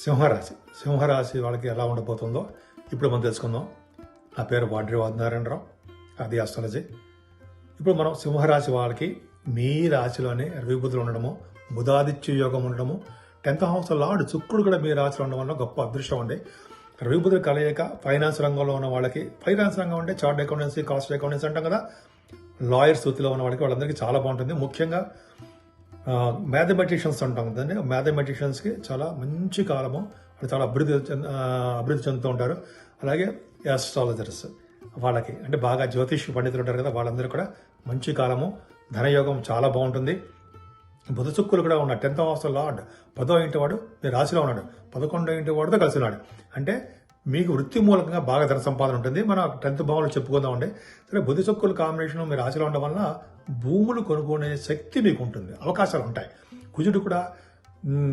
సింహరాశి వాళ్ళకి ఎలా ఉండబోతుందో ఇప్పుడు మనం తెలుసుకుందాం. నా పేరు వాడ్రి వాద్నారాయణరావు, అది ఆస్ట్రాలజీ. ఇప్పుడు మనం సింహరాశి వాళ్ళకి మీ రాశిలోనే రవిబుధులు ఉండడము, బుధాదిత్య యోగం ఉండడము, 10th హౌస్ లార్డ్ శుక్రుడు కూడా మీ రాశిలో ఉండడం వల్ల గొప్ప అదృష్టం అండి. రవిబుధులు కలయిక ఫైనాన్స్ రంగంలో ఉన్న వాళ్ళకి, ఫైనాన్స్ రంగం అంటే చార్ట్ అకౌంటెన్సీ, కాస్ట్ అకౌంటెన్సీ అంటాం కదా, లాయర్స్ వృత్తిలో ఉన్న వాళ్ళకి వాళ్ళందరికీ చాలా బాగుంటుంది. ముఖ్యంగా మ్యాథమెటిషియన్స్ అంటాం కదండి, మ్యాథమెటిషియన్స్కి చాలా మంచి కాలము, వాళ్ళు చాలా అభివృద్ధి చెందుతూ ఉంటారు. అలాగే యాస్ట్రాలజర్స్ వాళ్ళకి అంటే బాగా జ్యోతిష్ పండితులు ఉంటారు కదా, వాళ్ళందరూ కూడా మంచి కాలము, ధనయోగం చాలా బాగుంటుంది. బుధ శుక్రులు కూడా ఉన్నాడు, 10th హౌస్ లార్డ్ 10వ ఇంటి వాడు మీ రాశిలో ఉన్నాడు, 11వ ఇంటి వాడితో కలిసి ఉన్నాడు. అంటే మీకు వృత్తి మూలకంగా బాగా ధన సంపాదన ఉంటుంది. మన 10th భావంలో చెప్పుకుందామండి. సరే, బుధ శుక్రుల కాంబినేషన్ మీ రాశిలో ఉండడం వల్ల భూములు కొనుక్కునే శక్తి మీకు ఉంటుంది, అవకాశాలు ఉంటాయి. కుజుడు కూడా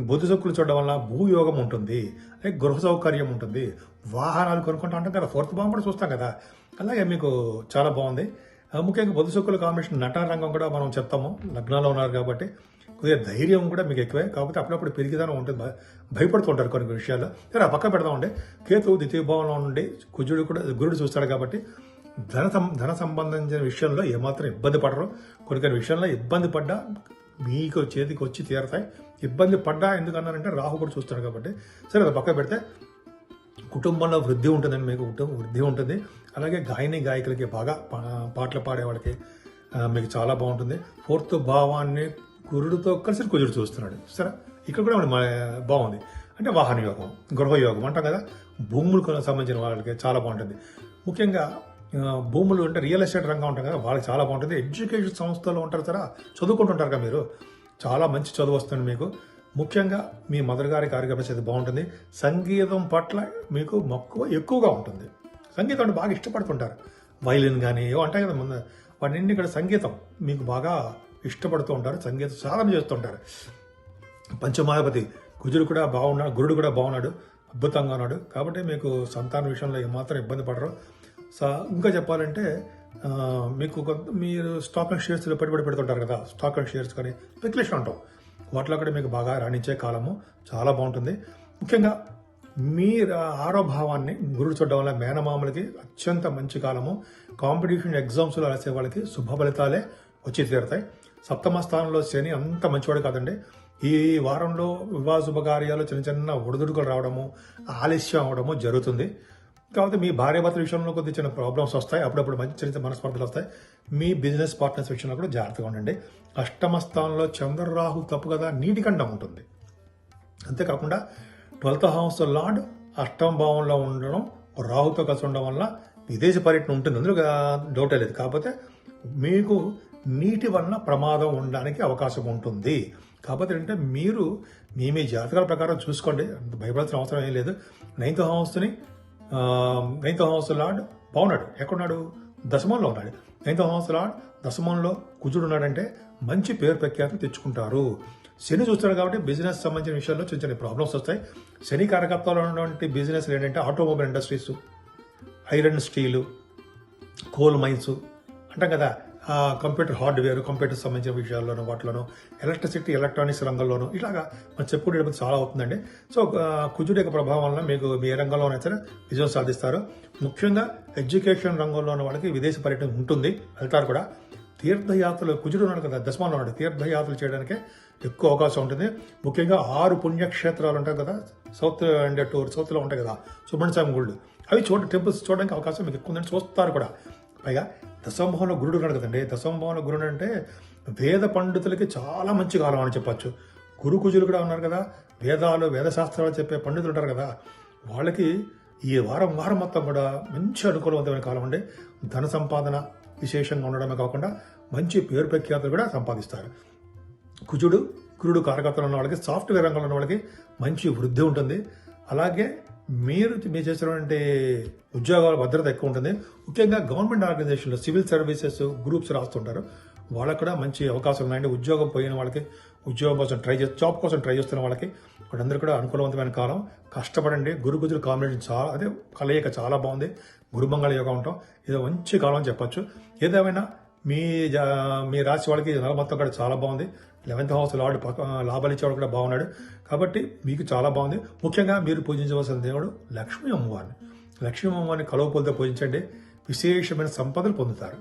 బుధ శుక్రులు చూడడం వల్ల భూయోగం ఉంటుంది, అలాగే గృహ సౌకర్యం ఉంటుంది, వాహనాలు కొనుక్కుంటూ ఉంటాం కదా, 4th భావం కూడా చూస్తాం కదా. అలాగే మీకు చాలా బాగుంది. ముఖ్యంగా బుధ శుక్రుల కాంబినేషన్ నటన రంగం కూడా మనం చెప్తాము, లగ్నాల్లో ఉన్నారు కాబట్టి కొద్దిగా ధైర్యం కూడా మీకు ఎక్కువే, కాకపోతే అప్పుడప్పుడు పెరిగిదానం ఉంటుంది, భయపడుతుంటారు కొన్ని విషయాలు. సరే, ఆ పక్క పెడదామండి. కేతు ద్వితీయ భావంలో నుండి గురుడు చూస్తాడు కాబట్టి ధన సంబంధించిన విషయంలో ఏమాత్రం ఇబ్బంది పడరు. కొన్ని విషయంలో ఇబ్బంది పడ్డా మీకు చేతికి వచ్చి తీరతాయి. ఇబ్బంది పడ్డా ఎందుకన్నారంటే రాహు కూడా చూస్తాడు కాబట్టి. సరే, అది పక్క పెడితే కుటుంబంలో వృద్ధి ఉంటుందండి, మీకు వృద్ధి ఉంటుంది. అలాగే గాయకులకి బాగా పాటలు పాడే వాళ్ళకి మీకు చాలా బాగుంటుంది. 4th భావాన్ని గురుడితో కలిసి కుజుడు చూస్తున్నాడు. సరే, ఇక్కడ కూడా బాగుంది. అంటే వాహన యోగం, గృహయోగం అంటాం కదా, భూములకు సంబంధించిన వాళ్ళకి చాలా బాగుంటుంది. ముఖ్యంగా భూములు అంటే రియల్ ఎస్టేట్ రంగం ఉంటాం కదా, వాళ్ళకి చాలా బాగుంటుంది. ఎడ్యుకేషన్ సంస్థలో ఉంటారు సరే, చదువుకుంటుంటారు కదా మీరు, చాలా మంచి చదువు వస్తుంది మీకు. ముఖ్యంగా మీ మదర్ గారి కార్యక్రమం బాగుంటుంది. సంగీతం పట్ల మీకు మక్కువ ఎక్కువగా ఉంటుంది. సంగీతం అంటే బాగా ఇష్టపడుతుంటారు. వైలిన్ కానీ ఏవో అంటాయి కదా ముందు, వాటిని ఇక్కడ సంగీతం మీకు బాగా ఇష్టపడుతూ ఉంటారు, సంగీత సాధన చేస్తుంటారు. పంచమాధిపతి కుజుడు కూడా బాగున్నాడు, గురుడు కూడా బాగున్నాడు, అద్భుతంగా ఉన్నాడు. కాబట్టి మీకు సంతాన విషయంలో ఏమాత్రం ఇబ్బంది పడరు. ఇంకా చెప్పాలంటే మీకు మీరు స్టాక్ అండ్ షేర్స్లో పెట్టుబడి పెడుతుంటారు కదా, స్టాక్ అండ్ షేర్స్ కానీ స్పెక్యులేషన్ అంటాం, వాటిలో కూడా మీకు బాగా రాణించే కాలము చాలా బాగుంటుంది. ముఖ్యంగా మీ 6వ భావాన్ని గురుడు చూడడం వల్ల మేనమామలకి అత్యంత మంచి కాలము. కాంపిటీషన్ ఎగ్జామ్స్లో రాసే వాళ్ళకి శుభ ఫలితాలే వచ్చి తీరుతాయి. 7వ స్థానంలో శని అంత మంచివాడు కాదండి. ఈ వారంలో వివాహ శుభకార్యాలు చిన్న ఒడిదుడుకులు రావడము, ఆలస్యం అవడము జరుగుతుంది. కాబట్టి మీ భార్యాభర్తల విషయంలో కొద్ది చిన్న ప్రాబ్లమ్స్ వస్తాయి, అప్పుడప్పుడు చిన్న మనస్పర్ధలు వస్తాయి. మీ బిజినెస్ పార్ట్నర్స్ విషయంలో కూడా జాగ్రత్తగా ఉండండి. 8వ స్థానంలో చంద్రరాహు తప్పు కదా, నీటికండం ఉంటుంది. అంతేకాకుండా 12th హౌస్ లార్డ్ 8వ భావంలో ఉండడం, రాహుతో కలిసి ఉండడం వల్ల విదేశీ పర్యటన ఉంటుంది, అందులో డౌటే లేదు. కాకపోతే మీకు నీటి వలన ప్రమాదం ఉండడానికి అవకాశం ఉంటుంది. కాకపోతే ఏంటంటే మీరు మీ జాతకాల ప్రకారం చూసుకోండి, అంత భయపడాల్సిన అవసరం ఏం లేదు. 9th హౌస్ లార్డ్ బాగున్నాడు, ఎక్కడున్నాడు, దశమంలో ఉన్నాడు. 9th హౌస్ లార్డ్ దశమంలో కుజుడు ఉన్నాడంటే మంచి పేరు ప్రఖ్యాతులు తెచ్చుకుంటారు. శని చూస్తాడు కాబట్టి బిజినెస్ సంబంధించిన విషయాల్లో చిన్న ప్రాబ్లమ్స్ వస్తాయి. శని కారకత్వాలు ఉన్నటువంటి బిజినెస్లు ఏంటంటే automobile industries, iron steel, coal mines అంటాం కదా, కంప్యూటర్ హార్డ్వేర్, కంప్యూటర్ సంబంధించిన విషయాల్లోనూ, వాటిలోనూ, ఎలక్ట్రిసిటీ, ఎలక్ట్రానిక్స్ రంగంలోనూ ఇలాగా మనం చెప్పుకునేటప్పుడు చాలా అవుతుందండి. సో కుజుడి యొక్క ప్రభావం వలన మీకు మీ రంగంలోనే సరే విజయం సాధిస్తారు. ముఖ్యంగా ఎడ్యుకేషన్ రంగంలో ఉన్న వాళ్ళకి విదేశీ పర్యటన ఉంటుంది, వెళ్తారు కూడా. తీర్థయాత్రలు కుజుడు ఉన్నాడు కదా, దశమంలో ఉన్నాడు, తీర్థయాత్రలు చేయడానికే ఎక్కువ అవకాశం ఉంటుంది. ముఖ్యంగా 6 పుణ్యక్షేత్రాలు ఉంటాయి కదా, సౌత్లో ఉంటాయి కదా, సుబ్రహ్మణ్య స్వామి గుళ్ళు, అవి టెంపుల్స్ చూడడానికి అవకాశం మీకు ఎక్కువ ఉందని చూస్తారు కూడా. పైగా దశమభావంలో గురుడు ఉన్నాడు కదండి, దశమభావంలో గురుడు అంటే వేద పండితులకి చాలా మంచి కాలం అని చెప్పచ్చు. కుజులు కూడా ఉన్నారు కదా, వేదశాస్త్రాలు చెప్పే పండితులు ఉంటారు కదా, వాళ్ళకి ఈ వారం మొత్తం కూడా మంచి అనుకూలవంతమైన కాలం అండి. ధన సంపాదన విశేషంగా ఉండడమే కాకుండా మంచి పేరు ప్రఖ్యాతులు కూడా సంపాదిస్తారు. గురుడు కారకత్వంలో ఉన్న వాళ్ళకి, సాఫ్ట్వేర్ రంగంలో ఉన్న వాళ్ళకి మంచి వృద్ధి ఉంటుంది. అలాగే మీరు చేసినటువంటి ఉద్యోగాల భద్రత ఎక్కువ ఉంటుంది. ముఖ్యంగా గవర్నమెంట్ ఆర్గనైజేషన్లో సివిల్ సర్వీసెస్ గ్రూప్స్ రాస్తుంటారు, వాళ్ళకు కూడా మంచి అవకాశాలు ఉన్నాయండి. ఉద్యోగం పోయిన వాళ్ళకి, ఉద్యోగం కోసం జాబ్ కోసం ట్రై చేస్తున్న వాళ్ళకి వాళ్ళందరూ కూడా అనుకూలవంతమైన కాలం. కష్టపడండి. గుజుల కాంబినేషన్ కలయిక చాలా బాగుంది. గురుమంగళ యోగం ఉంటాం, ఇది మంచి కాలం అని చెప్పచ్చు. ఏదేమైనా మీ రాశి వాళ్ళకి నెల మొత్తం కూడా చాలా బాగుంది. 11th హౌస్ లార్డ్ లాభాలు ఇచ్చేవాడు కూడా బాగున్నాడు. కాబట్టి మీకు చాలా బాగుంది. ముఖ్యంగా మీరు పూజించవలసిన దేవుడు లక్ష్మీ అమ్మవారిని. లక్ష్మీ అమ్మవారిని కలువ పూలతో పూజించండి, విశేషమైన సంపదలు పొందుతారు.